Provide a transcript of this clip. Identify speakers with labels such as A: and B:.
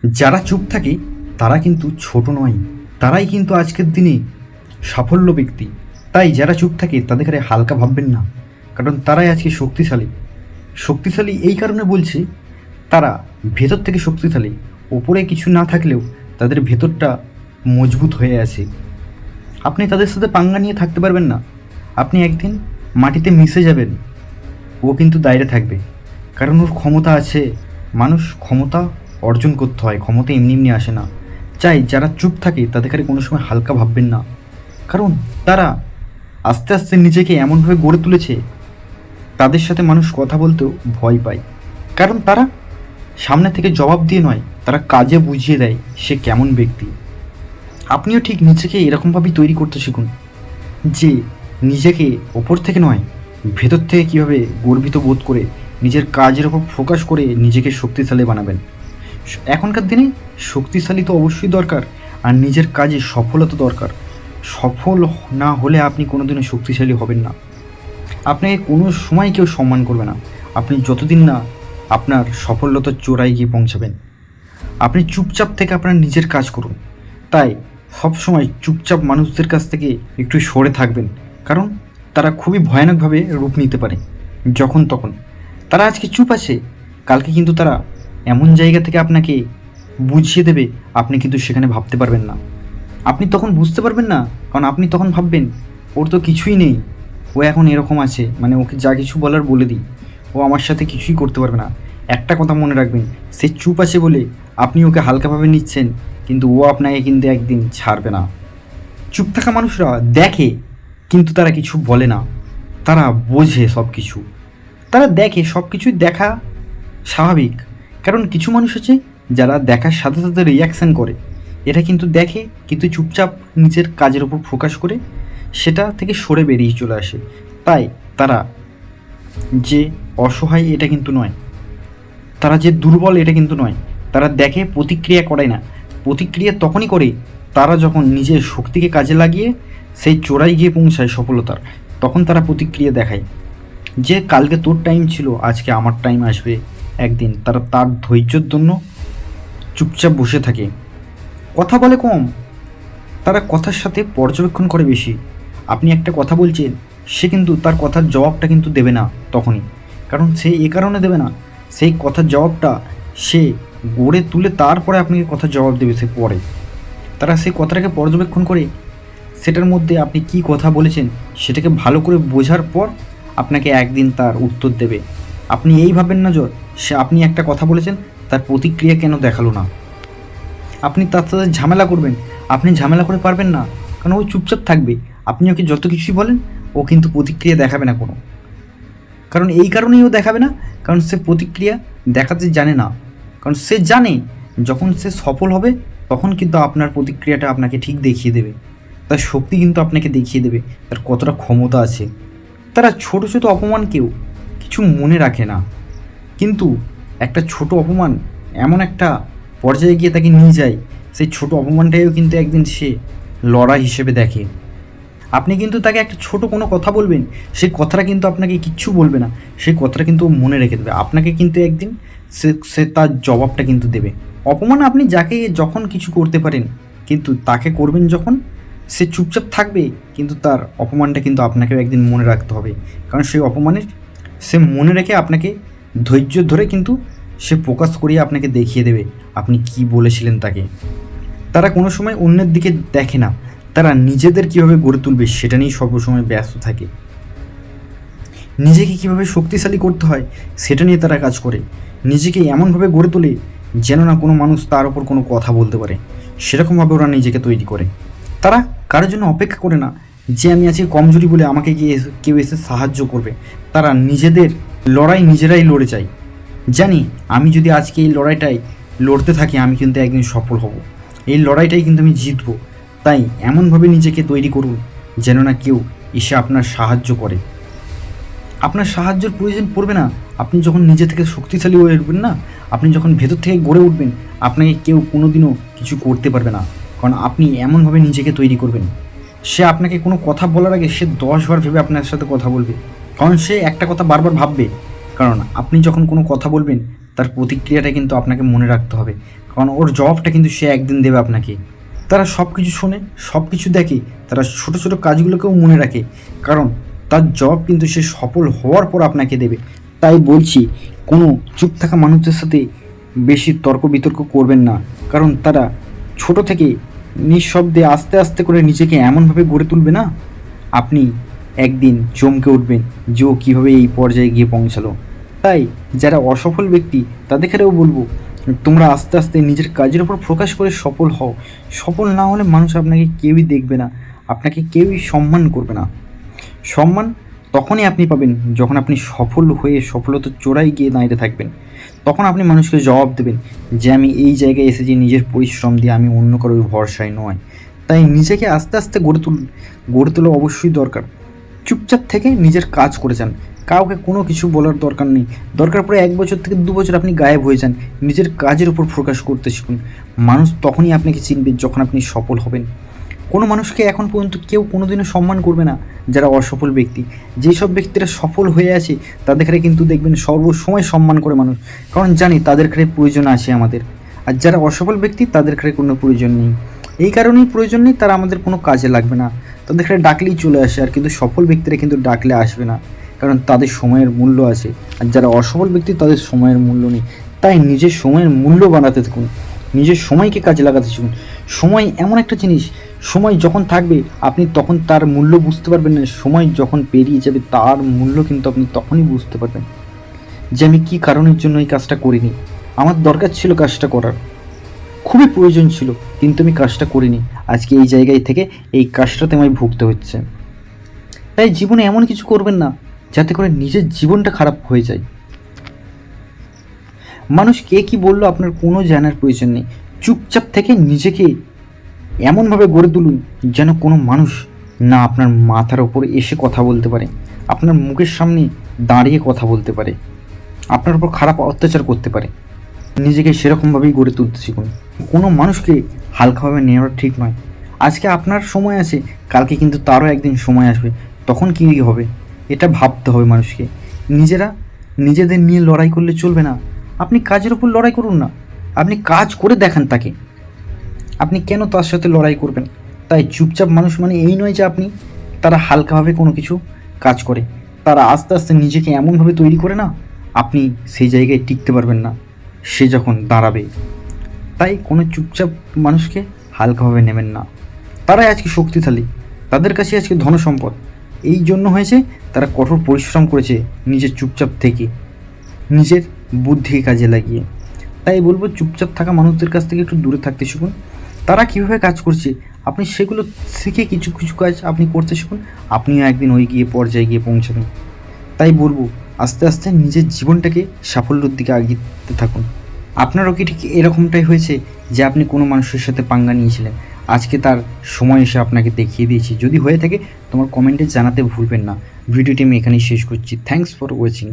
A: যারা চুপ থাকে তারা কিন্তু ছোট নয়, তারাই কিন্তু আজকের দিনে সাফল্য ব্যক্তি। তাই যারা চুপ থাকে তাদেরকে হালকা ভাববেন না, কারণ তারাই আজকে শক্তিশালী। শক্তিশালী এই কারণে বলছি, তারা ভেতর থেকে শক্তিশালী, ওপরে কিছু না থাকলেও তাদের ভেতরটা মজবুত হয়ে আছে। আপনি তাদের সাথে পাঙ্গা নিয়ে থাকতে পারবেন না, আপনি একদিন মাটিতে মিশে যাবেন, ও কিন্তু দাঁড়িয়ে থাকবে, কারণ ওর ক্ষমতা আছে। মানুষ ক্ষমতা অর্জন করতে হয়, ক্ষমতা এমনি এমনি আসে না। চাই যারা চুপ থাকে তাদেরকে কোনো সময় হালকা ভাববেন না, কারণ তারা আস্তে আস্তে নিজেকে এমনভাবে গড়ে তুলেছে, তাদের সাথে মানুষ কথা বলতেও ভয় পায়। কারণ তারা সামনে থেকে জবাব দিয়ে নয়, তারা কাজে বুঝিয়ে দেয় সে কেমন ব্যক্তি। আপনিও ঠিক নিজেকে এরকমভাবেই তৈরি করতে শিখুন, যে নিজেকে ওপর থেকে নয়, ভেতর থেকে কীভাবে গর্বিত বোধ করে নিজের কাজের ওপর ফোকাস করে নিজেকে শক্তিশালী বানাবেন। এখনকার দিনে শক্তিশালী তো অবশ্যই দরকার, আর নিজের কাজে সফলতা দরকার। সফল না হলে আপনি কোনোদিনও শক্তিশালী হবেন না। আপনাকে কোনো সময় কেউ সম্মান করবে না, আপনি যতদিন না আপনার সফলতার চূড়ায় গিয়ে পৌঁছাবেন। আপনি চুপচাপ থেকে আপনার নিজের কাজ করুন। তাই সবসময় চুপচাপ মানুষদের কাছ থেকে একটু সরে থাকবেন, কারণ তারা খুবই ভয়ানকভাবে রূপ নিতে পারে যখন তখন। তারা আজকে চুপ আছে, কালকে কিন্তু তারা এমন জায়গা থেকে আপনাকে বুঝিয়ে দেবে, আপনি কিন্তু সেখানে ভাবতে পারবেন না। আপনি তখন বুঝতে পারবেন না, কারণ আপনি তখন ভাববেন ওর তো কিছুই নেই, ও এখন এরকম আছে, মানে ওকে যা কিছু বলার বলে দিই, ও আমার সাথে কিছুই করতে পারবে না। একটা কথা মনে রাখবেন, সে চুপ আছে বলে আপনি ওকে হালকাভাবে নিচ্ছেন, কিন্তু ও আপনাকে কিন্তু একদিন ছাড়বে না। চুপ থাকা মানুষরা দেখে, কিন্তু তারা কিছু বলে না, তারা বোঝে সব কিছু। তারা দেখে, সব কিছুই দেখা স্বাভাবিক, কারণ কিছু মানুষ আছে যারা দেখার সাথে সাথে রিয়াকশান করে। এটা কিন্তু দেখে, কিন্তু চুপচাপ নিজের কাজের ওপর ফোকাস করে সেটা থেকে সরে বেরিয়ে চলে আসে। তাই তারা যে অসহায় এটা কিন্তু নয়, তারা যে দুর্বল এটা কিন্তু নয়। তারা দেখে, প্রতিক্রিয়া করে না। প্রতিক্রিয়া তখনই করে তারা যখন নিজের শক্তিকে কাজে লাগিয়ে সেই চোরাই গিয়ে পৌঁছায় সফলতার, তখন তারা প্রতিক্রিয়া দেখায় যে কালকে তোর টাইম ছিল, আজকে আমার টাইম আসবে একদিন। তারা তার ধৈর্যের জন্য চুপচাপ বসে থাকে, কথা বলে কম, তারা কথার সাথে পর্যবেক্ষণ করে বেশি। আপনি একটা কথা বলছেন, সে কিন্তু তার কথার জবাবটা কিন্তু দেবে না তখনই, কারণ সে এ কারণে দেবে না, সেই কথার জবাবটা সে গড়ে তুলে তারপরে আপনাকে কথার জবাব দেবে সে পরে। তারা সেই কথাটাকে পর্যবেক্ষণ করে, সেটার মধ্যে আপনি কি কথা বলেছেন সেটাকে ভালো করে বোঝার পর আপনাকে একদিন তার উত্তর দেবে। আপনি এই ভাবেন না যে সে আপনি একটা কথা বলেছেন, তার প্রতিক্রিয়া কেন দেখালো না। আপনি তার সাথে ঝামেলা করবেন, আপনি ঝামেলা করে পারবেন না, কারণ ও চুপচাপ থাকবে। আপনি ওকে যত কিছুই বলেন, ও কিন্তু প্রতিক্রিয়া দেখাবে না কোনো, কারণ এই কারণেই ও দেখাবে না, কারণ সে প্রতিক্রিয়া দেখাতে জানে না। কারণ সে জানে যখন সে সফল হবে তখন কিন্তু আপনার প্রতিক্রিয়াটা আপনাকে ঠিক দেখিয়ে দেবে, তার শক্তি কিন্তু আপনাকে দেখিয়ে দেবে তার কতটা ক্ষমতা আছে। তারা ছোট ছোট অপমানকেও কিছু মনে রাখে না, কিন্তু একটা ছোট অপমান এমন একটা পর্যায়ে গিয়ে তাকে নিয়ে যায়, সেই ছোট অপমানটাকেও কিন্তু একদিন সে লড়াই হিসেবে দেখে। আপনি কিন্তু তাকে একটা ছোট কোনো কথা বলবেন, সেই কথাটা কিন্তু আপনাকে কিচ্ছু বলবে না, সেই কথাটা কিন্তু ও মনে রেখে দেবে। আপনাকে কিন্তু একদিন সে তার জবাবটা কিন্তু দেবে। অপমান আপনি যাকে যখন কিছু করতে পারেন, কিন্তু তাকে করবেন যখন সে চুপচাপ থাকবে, কিন্তু তার অপমানটা কিন্তু আপনাকেও একদিন মনে রাখতে হবে, কারণ সেই অপমানের সে মনে রেখে আপনাকে ধৈর্য ধরে কিন্তু সে প্রকাশ করিয়ে আপনাকে দেখিয়ে দেবে আপনি কি বলেছিলেন তাকে। তারা কোনো সময় অন্যের দিকে দেখে না, তারা নিজেদের কীভাবে গড়ে তুলবে সেটা নিয়েই সর্বসময় ব্যস্ত থাকে। নিজেকে কীভাবে শক্তিশালী করতে হয় সেটা নিয়ে তারা কাজ করে। নিজেকে এমনভাবে গড়ে তোলে যেন না কোনো মানুষ তার ওপর কোনো কথা বলতে পারে, সেরকমভাবে ওরা নিজেকে তৈরি করে। তারা কারোর জন্য অপেক্ষা করে না যে আমি আজকে কমজোরি বলে আমাকে গিয়ে কেউ এসে সাহায্য করবে। তারা নিজেদের লড়াই নিজেরাই লড়ে যায়। জানি আমি যদি আজকে এই লড়াইটাই লড়তে থাকি, আমি কিন্তু একদিন সফল হব, এই লড়াইটাই কিন্তু আমি জিতবো। তাই এমনভাবে নিজেকে তৈরি করুন যেন না কেউ এসে আপনার সাহায্য করে। আপনার সাহায্যের প্রয়োজন পড়বে না, আপনি যখন নিজে থেকে শক্তিশালী হয়ে উঠবেন না, আপনি যখন ভেতর থেকে গড়ে উঠবেন, আপনাকে কেউ কোনোদিনও কিছু করতে পারবে না, কারণ আপনি এমনভাবে নিজেকে তৈরি করবেন। সে আপনাকে কোনো কথা বলার আগে সে 10 বার ভেবে আপনার সাথে কথা বলবে, কারণ সে একটা কথা বারবার ভাববে। কারণ আপনি যখন কোনো কথা বলবেন, তার প্রতিক্রিয়াটা কিন্তু আপনাকে মনে রাখতে হবে। কারণ ওর জবাবটা কিন্তু সে একদিন দেবে আপনাকে। তারা সব কিছু শোনে, সব কিছু দেখে, তারা ছোটো ছোটো কাজগুলোকেও মনে রাখে, কারণ তার জবাব কিন্তু সে সফল হওয়ার পর আপনাকে দেবে। তাই বলছি, কোনো চুপ থাকা মানুষদের সাথে বেশি তর্ক বিতর্ক করবেন না, কারণ তারা ছোট থেকে নিঃশব্দে আস্তে আস্তে করে নিজেকে এমনভাবে গড়ে তুলবে না, আপনি একদিন চমকে উঠবেন যে ও কীভাবে এই পর্যায়ে গিয়ে পৌঁছালো। তাই যারা অসফল ব্যক্তি তাদেরকেও বলবো, তোমরা আস্তে আস্তে নিজের কাজের উপর ফোকাস করে সফল হও। সফল না হলে মানুষ আপনাকে কেউই দেখবে না, আপনাকে কেউই সম্মান করবে না। সম্মান তখনই আপনি পাবেন যখন আপনি সফল হয়ে সফলতার চূড়ায় গিয়ে দাঁড়িয়ে থাকবেন। তখন আপনি মানুষকে জবাব দেবেন যে আমি এই জায়গায় এসেছি নিজের পরিশ্রম দিয়ে, আমি অন্য কারোর ভরসায় নয়। তাই নিজেকে আস্তে আস্তে গড়ে তোলা অবশ্যই দরকার। চুপচাপ থেকে নিজের কাজ করে যান, কাউকে কোনো কিছু বলার দরকার নেই। দরকার পড়ে 1 বছর থেকে 2 বছর আপনি গায়েব হয়ে যান, নিজের কাজের উপর ফোকাস করতে শিখুন। মানুষ তখনই আপনাকে চিনবে যখন আপনি সফল হবেন। কোনো মানুষকে এখন পর্যন্ত কেউ কোনোদিনও সম্মান করবে না যারা অসফল ব্যক্তি। যেসব ব্যক্তিরা সফল হয়ে আছে তাদের কিন্তু দেখবেন সর্বসময় সম্মান করে মানুষ, কারণ জানি তাদের প্রয়োজন আছে আমাদের। আর যারা অসফল ব্যক্তি তাদের কোনো প্রয়োজন নেই, এই কারণেই প্রয়োজন নেই, তারা আমাদের কোনো কাজে লাগবে না। তাদের ডাকলেই চলে আসে, আর কিন্তু সফল ব্যক্তিরা কিন্তু ডাকলে আসবে না, কারণ তাদের সময়ের মূল্য আছে। আর যারা অসফল ব্যক্তি তাদের সময়ের মূল্য নেই। তাই নিজের সময়ের মূল্য বানাতে থাকুন, নিজের সময়কে কাজে লাগাতে শিখুন। সময় এমন একটা জিনিস, সময় যখন থাকবে আপনি তখন তার মূল্য বুঝতে পারবেন না, সময় যখন পেরিয়ে যাবে তার মূল্য কিন্তু আপনি তখনই বুঝতে পারবেন যে আমি কী কারণের জন্য এই কাজটা করিনি। আমার দরকার ছিল কাজটা করার, খুবই প্রয়োজন ছিল, কিন্তু আমি কাজটা করিনি। আজকে এই জায়গায় থেকে এই কাজটাতে আমায় ভুগতে হচ্ছে। তাই জীবনে এমন কিছু করবেন না যাতে করে নিজের জীবনটা খারাপ হয়ে যায়। মানুষ কে কী বললো আপনার কোনো জানার প্রয়োজন নেই। চুপচাপ থেকে নিজেকে এমনভাবে গড়ে তুলুন যেন কোনো মানুষ না আপনার মাথার ওপর এসে কথা বলতে পারে, আপনার মুখের সামনে দাঁড়িয়ে কথা বলতে পারে, আপনার উপর খারাপ অত্যাচার করতে পারে। নিজেকে সেরকমভাবেই গড়ে তুলতে শিখুন। কোনো মানুষকে হালকাভাবে নেওয়া ঠিক নয়। আজকে আপনার সময় আছে, কালকে কিন্তু তারও একদিন সময় আসবে, তখন কী হবে এটা ভাবতে হবে মানুষকে। নিজেদের নিয়ে লড়াই করলে চলবে না। আপনি কাজের উপর লড়াই করুন না, আপনি কাজ করে দেখান তাকে, আপনি কেন তার সাথে লড়াই করবেন? তাই চুপচাপ মানুষ মানে এই নয় যে তারা হালকাভাবে কোনো কিছু কাজ করে, তারা আস্তে আস্তে নিজেকে এমনভাবে তৈরি করে না, আপনি সেই জায়গায় টিকতে পারবেন না সে যখন দাঁড়াবে। তাই কোনো চুপচাপ মানুষকে হালকাভাবে নেবেন না। তারাই আজকে শক্তিশালী, তাদের কাছে আজকে ধনসম্পদ এই জন্য হয়েছে তারা কঠোর পরিশ্রম করেছে নিজের চুপচাপ থেকে, নিজের বুদ্ধি কাজে লাগিয়ে। তাই বলবো চুপচাপ থাকা মানুষদের কাছ থেকে একটু দূরে থাকতে শিখুন। তারা কীভাবে কাজ করছে আপনি সেগুলো শিখে কিছু কিছু কাজ আপনি করতে শিখুন, আপনিও একদিন ওই পর্যায়ে গিয়ে পৌঁছাবেন। তাই বলবো আস্তে আস্তে নিজের জীবনটাকে সাফল্যের দিকে এগিয়ে থাকুন। আপনারও কি ঠিক এরকমটাই হয়েছে যে আপনি কোনো মানুষের সাথে পাঙ্গা নিয়েছিলেন, আজকে তার সময় এসে আপনাকে দেখিয়ে দিয়েছি? যদি হয়ে থাকে তোমার কমেন্টে জানাতে ভুলবেন না। ভিডিওটি আমি এখানেই শেষ করছি। Thanks for watching.